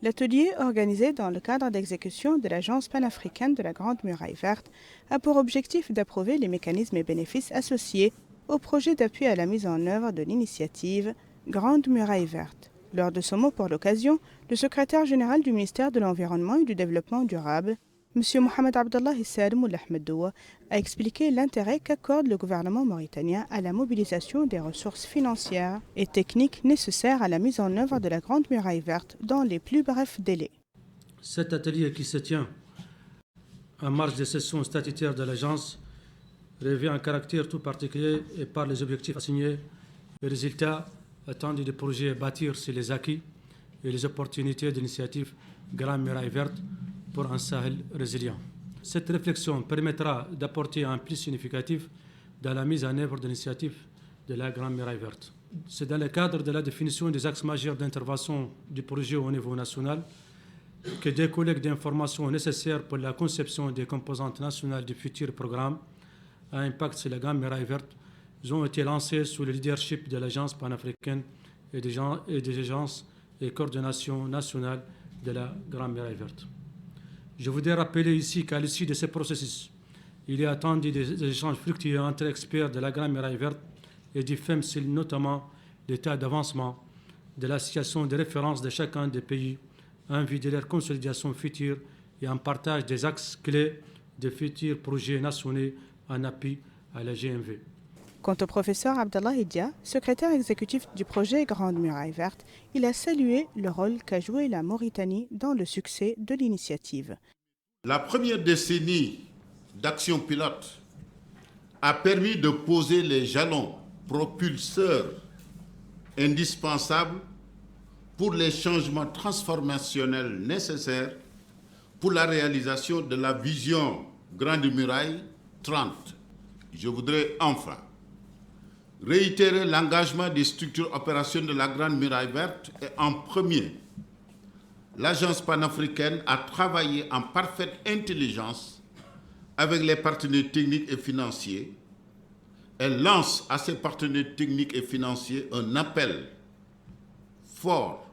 L'atelier, organisé dans le cadre d'exécution de l'Agence panafricaine de la Grande Muraille Verte, a pour objectif d'approuver les mécanismes et bénéfices associés au projet d'appui à la mise en œuvre de l'initiative Grande Muraille Verte. Lors de son mot pour l'occasion, le secrétaire général du ministère de l'Environnement et du Développement durable, M. Mohamed Abdallah Salim Ould Ahmedoua, a expliqué l'intérêt qu'accorde le gouvernement mauritanien à la mobilisation des ressources financières et techniques nécessaires à la mise en œuvre de la Grande Muraille Verte dans les plus brefs délais. Cet atelier qui se tient en marge des sessions statutaires de l'agence revêt un caractère tout particulier et par les objectifs assignés, les résultats attendus du projet bâtir sur les acquis et les opportunités de l'initiative Grande Muraille Verte pour un Sahel résilient. Cette réflexion permettra d'apporter un plus significatif dans la mise en œuvre de l'initiative de la Grande Muraille Verte. C'est dans le cadre de la définition des axes majeurs d'intervention du projet au niveau national que des collègues d'informations nécessaires pour la conception des composantes nationales du futur programme à impact sur la Grande Muraille Verte ont été lancés sous le leadership de l'Agence panafricaine et des agences et coordination nationale de la Grande Muraille Verte. Je voudrais rappeler ici qu'à l'issue de ce processus, il est attendu des échanges fructueux entre experts de la Grande Muraille Verte et du FEMSIL, notamment l'état d'avancement de la situation de référence de chacun des pays en vue de leur consolidation future et un partage des axes clés des futurs projets nationaux en appui à la GMV. Quant au professeur Abdallah Idia, secrétaire exécutif du projet Grande Muraille Verte, il a salué le rôle qu'a joué la Mauritanie dans le succès de l'initiative. La première décennie d'action pilote a permis de poser les jalons propulseurs indispensables pour les changements transformationnels nécessaires pour la réalisation de la vision Grande Muraille 30. Je voudrais enfin réitérer l'engagement des structures opérationnelles de la Grande Muraille Verte et en premier, l'Agence panafricaine a travaillé en parfaite intelligence avec les partenaires techniques et financiers. Elle lance à ces partenaires techniques et financiers un appel fort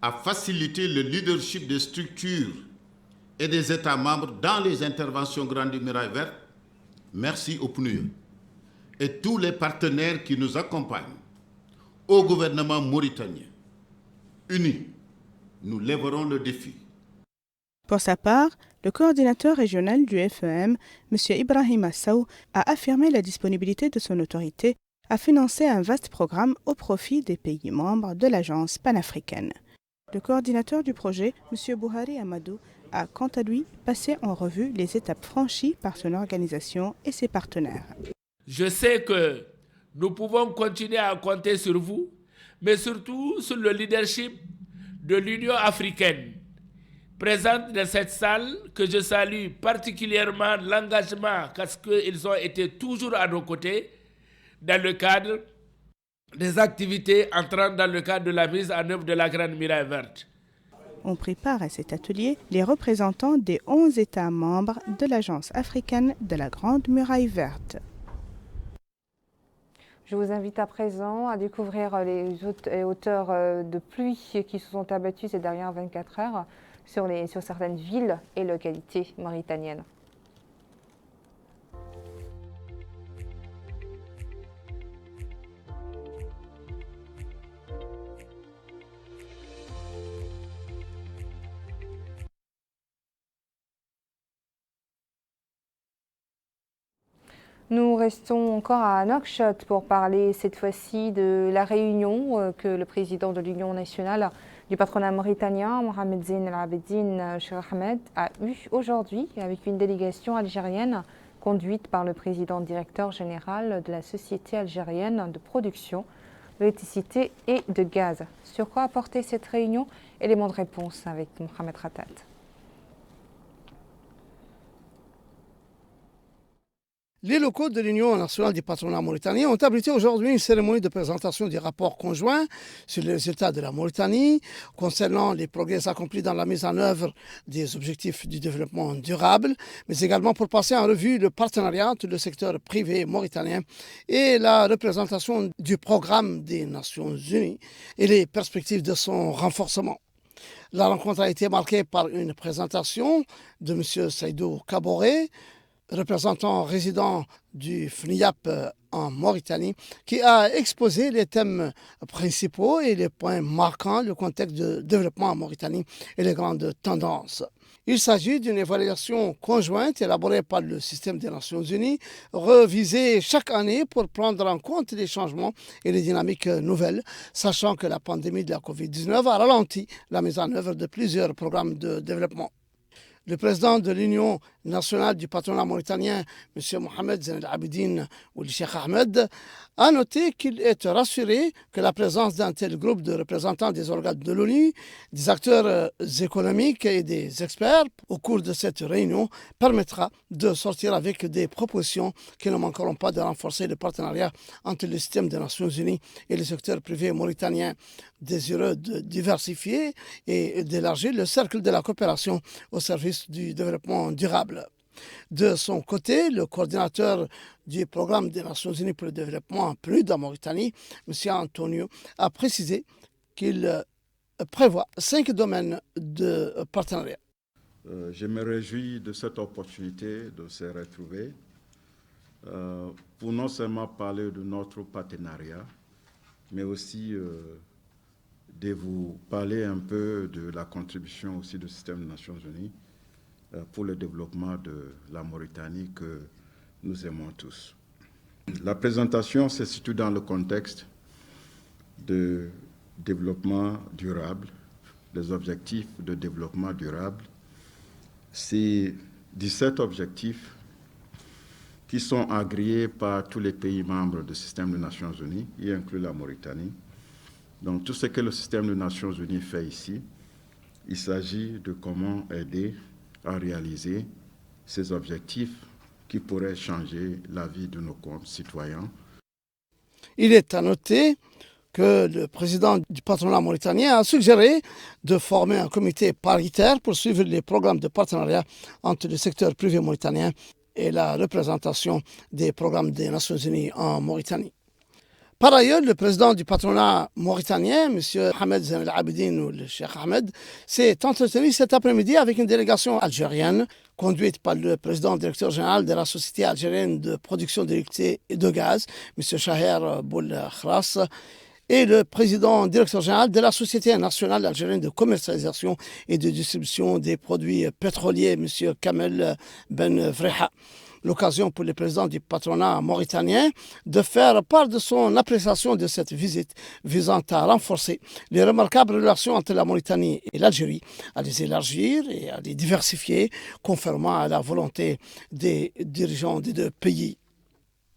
à faciliter le leadership des structures et des États membres dans les interventions Grande Muraille Verte. Merci au PNUE et tous les partenaires qui nous accompagnent. Au gouvernement mauritanien, unis, nous lèverons le défi. Pour sa part, le coordinateur régional du FEM, M. Ibrahim Assaou, a affirmé la disponibilité de son autorité à financer un vaste programme au profit des pays membres de l'agence panafricaine. Le coordinateur du projet, M. Bouhari Amadou, a quant à lui passé en revue les étapes franchies par son organisation et ses partenaires. Je sais que nous pouvons continuer à compter sur vous, mais surtout sur le leadership de l'Union africaine, présente dans cette salle, que je salue particulièrement l'engagement parce qu'ils ont été toujours à nos côtés dans le cadre des activités entrant dans le cadre de la mise en œuvre de la Grande Muraille Verte. Ont pris part à cet atelier les représentants des 11 États membres de l'Agence africaine de la Grande Muraille Verte. Je vous invite à présent à découvrir les hauteurs de pluie qui se sont abattues ces dernières 24 heures sur certaines villes et localités mauritaniennes. Nous restons encore à Nouakchott pour parler cette fois-ci de la réunion que le président de l'Union nationale du patronat mauritanien, Mohamed Zine El Abidine Cheikh Ahmed, a eu aujourd'hui avec une délégation algérienne conduite par le président directeur général de la Société algérienne de production d'électricité et de gaz. Sur quoi a porté cette réunion? Élément de réponse avec Mohamed Khatat. Les locaux de l'Union nationale du patronat mauritanien ont abrité aujourd'hui une cérémonie de présentation des rapports conjoints sur les résultats de la Mauritanie concernant les progrès accomplis dans la mise en œuvre des objectifs du développement durable, mais également pour passer en revue le partenariat entre le secteur privé mauritanien et la représentation du programme des Nations Unies et les perspectives de son renforcement. La rencontre a été marquée par une présentation de M. Saïdou Kaboré, représentant résident du FNIAP en Mauritanie, qui a exposé les thèmes principaux et les points marquants, le contexte de développement en Mauritanie et les grandes tendances. Il s'agit d'une évaluation conjointe élaborée par le système des Nations Unies, revisée chaque année pour prendre en compte les changements et les dynamiques nouvelles, sachant que la pandémie de la COVID-19 a ralenti la mise en œuvre de plusieurs programmes de développement. Le président de l'Union nationale du patronat mauritanien, M. Mohamed Zine El Abidine Cheikh Ahmed, a noté qu'il est rassuré que la présence d'un tel groupe de représentants des organes de l'ONU, des acteurs économiques et des experts au cours de cette réunion permettra de sortir avec des propositions qui ne manqueront pas de renforcer le partenariat entre le système des Nations Unies et le secteur privé mauritanien, désireux de diversifier et d'élargir le cercle de la coopération au service du développement durable. De son côté, le coordinateur du programme des Nations Unies pour le développement PNUD en Mauritanie, M. Antonio, a précisé qu'il prévoit 5 domaines de partenariat. Je me réjouis de cette opportunité de se retrouver pour non seulement parler de notre partenariat, mais aussi de vous parler un peu de la contribution aussi du système des Nations Unies pour le développement de la Mauritanie que nous aimons tous. La présentation se situe dans le contexte de développement durable, des objectifs de développement durable. C'est 17 objectifs qui sont agréés par tous les pays membres du système des Nations Unies, y inclut la Mauritanie. Donc tout ce que le système des Nations Unies fait ici, il s'agit de comment aider à réaliser ces objectifs qui pourraient changer la vie de nos concitoyens. Il est à noter que le président du patronat mauritanien a suggéré de former un comité paritaire pour suivre les programmes de partenariat entre le secteur privé mauritanien et la représentation des programmes des Nations Unies en Mauritanie. Par ailleurs, le président du patronat mauritanien, M. Ahmed Zain El-Abidine ou le Cheikh Ahmed, s'est entretenu cet après-midi avec une délégation algérienne conduite par le président directeur général de la Société algérienne de production d'électricité et de gaz, M. Shaher Boulkhras, et le président directeur général de la Société nationale algérienne de commercialisation et de distribution des produits pétroliers, M. Kamel Ben Freha. L'occasion pour le président du patronat mauritanien de faire part de son appréciation de cette visite visant à renforcer les remarquables relations entre la Mauritanie et l'Algérie, à les élargir et à les diversifier conformément à la volonté des dirigeants des deux pays.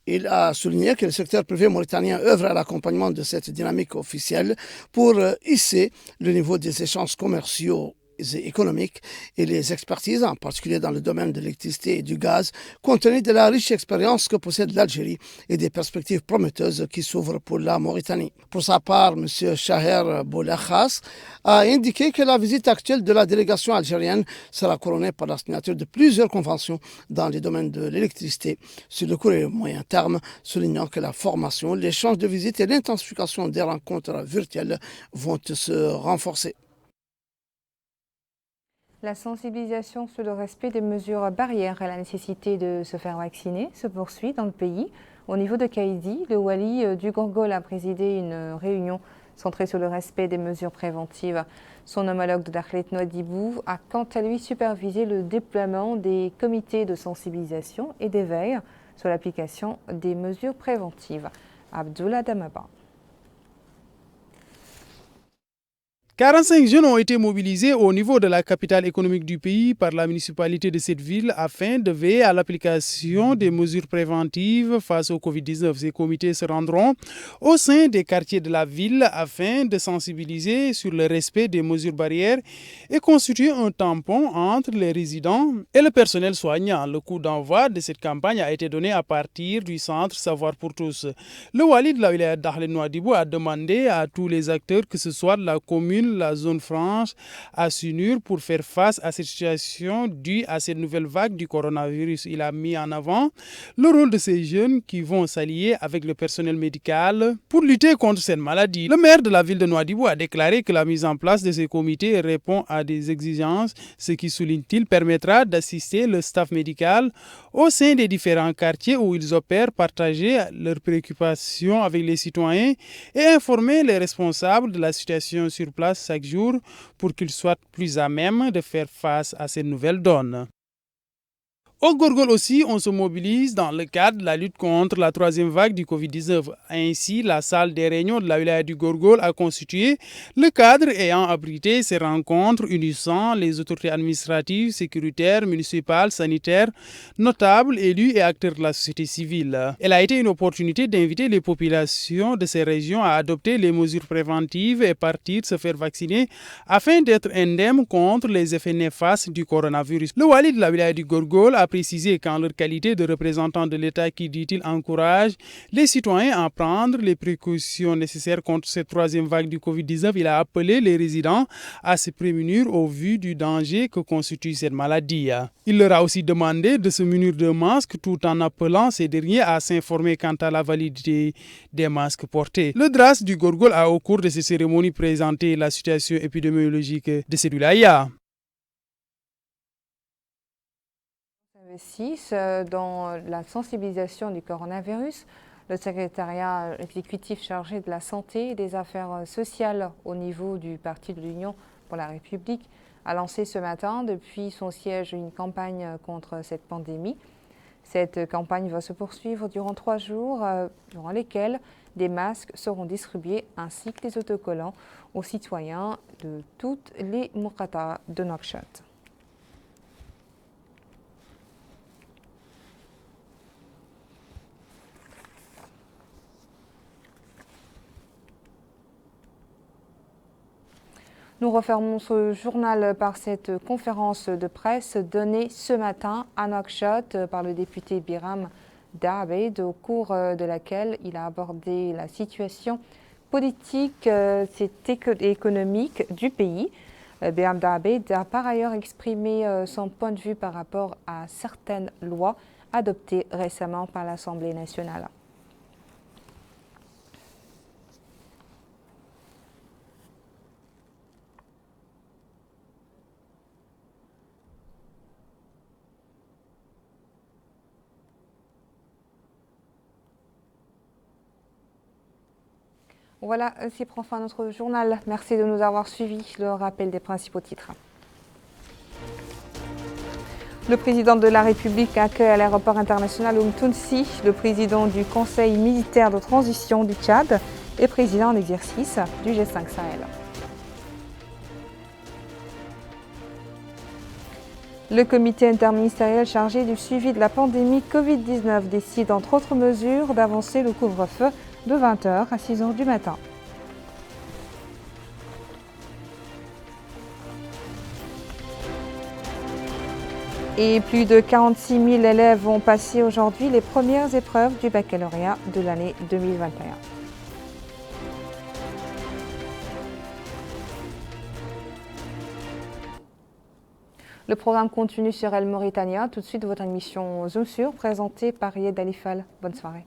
Il a souligné que le secteur privé mauritanien œuvre à l'accompagnement de cette dynamique officielle pour hisser le niveau des échanges commerciaux et économiques et les expertises, en particulier dans le domaine de l'électricité et du gaz, compte tenu de la riche expérience que possède l'Algérie et des perspectives prometteuses qui s'ouvrent pour la Mauritanie. Pour sa part, M. Shaher Boulkhras a indiqué que la visite actuelle de la délégation algérienne sera couronnée par la signature de plusieurs conventions dans les domaines de l'électricité sur le court et moyen terme, soulignant que la formation, l'échange de visites et l'intensification des rencontres virtuelles vont se renforcer. La sensibilisation sur le respect des mesures barrières et la nécessité de se faire vacciner se poursuit dans le pays. Au niveau de Kaïdi, le wali du Gorgol a présidé une réunion centrée sur le respect des mesures préventives. Son homologue de Dakhlet Nouadhibou a quant à lui supervisé le déploiement des comités de sensibilisation et d'éveil sur l'application des mesures préventives. Abdullah Damaba. 45 jeunes ont été mobilisés au niveau de la capitale économique du pays par la municipalité de cette ville afin de veiller à l'application des mesures préventives face au Covid-19. Ces comités se rendront au sein des quartiers de la ville afin de sensibiliser sur le respect des mesures barrières et constituer un tampon entre les résidents et le personnel soignant. Le coup d'envoi de cette campagne a été donné à partir du centre Savoir pour tous. Le wali de la wilaya Dakhlet Nouadhibou a demandé à tous les acteurs, que ce soit de la commune, la zone franche, à s'unir pour faire face à cette situation due à cette nouvelle vague du coronavirus. Il a mis en avant le rôle de ces jeunes qui vont s'allier avec le personnel médical pour lutter contre cette maladie. Le maire de la ville de Nouadhibou a déclaré que la mise en place de ces comités répond à des exigences, ce qui, souligne-t-il, permettra d'assister le staff médical au sein des différents quartiers où ils opèrent, partager leurs préoccupations avec les citoyens et informer les responsables de la situation sur place chaque jour pour qu'ils soient plus à même de faire face à ces nouvelles donnes. Au Gorgol aussi, on se mobilise dans le cadre de la lutte contre la troisième vague du Covid-19. Ainsi, la salle des réunions de la wilaya du Gorgol a constitué le cadre ayant abrité ces rencontres unissant les autorités administratives, sécuritaires, municipales, sanitaires, notables, élus et acteurs de la société civile. Elle a été une opportunité d'inviter les populations de ces régions à adopter les mesures préventives et partir se faire vacciner afin d'être indemnes contre les effets néfastes du coronavirus. Le wali de la wilaya du Gorgol a précisé qu'en leur qualité de représentant de l'État qui, dit-il, encourage les citoyens à prendre les précautions nécessaires contre cette troisième vague du Covid-19, il a appelé les résidents à se prémunir au vu du danger que constitue cette maladie. Il leur a aussi demandé de se munir de masques tout en appelant ces derniers à s'informer quant à la validité des masques portés. Le DRAS du Gorgol a au cours de ces cérémonies présenté la situation épidémiologique de cette wilaya. Dans la sensibilisation du coronavirus, le secrétariat exécutif chargé de la santé et des affaires sociales au niveau du Parti de l'Union pour la République a lancé ce matin depuis son siège une campagne contre cette pandémie. Cette campagne va se poursuivre durant 3 jours, durant lesquels des masques seront distribués ainsi que des autocollants aux citoyens de toutes les Moukata de Nouakchott. Nous refermons ce journal par cette conférence de presse donnée ce matin à Nouakchott par le député Biram Daabed, au cours de laquelle il a abordé la situation politique et économique du pays. Biram Daabed a par ailleurs exprimé son point de vue par rapport à certaines lois adoptées récemment par l'Assemblée nationale. Voilà, ainsi prend fin notre journal. Merci de nous avoir suivis. Le rappel des principaux titres. Le président de la République accueille à l'aéroport international Tounsi le président du Conseil militaire de transition du Tchad et président en exercice du G5 Sahel. Le comité interministériel chargé du suivi de la pandémie Covid-19 décide, entre autres mesures, d'avancer le couvre-feu de 20h à 6h du matin. Et plus de 46 000 élèves ont passé aujourd'hui les premières épreuves du baccalauréat de l'année 2021. Le programme continue sur El Mauritania. Tout de suite, votre émission Zoom sur, présentée par Yed Alifal. Bonne soirée.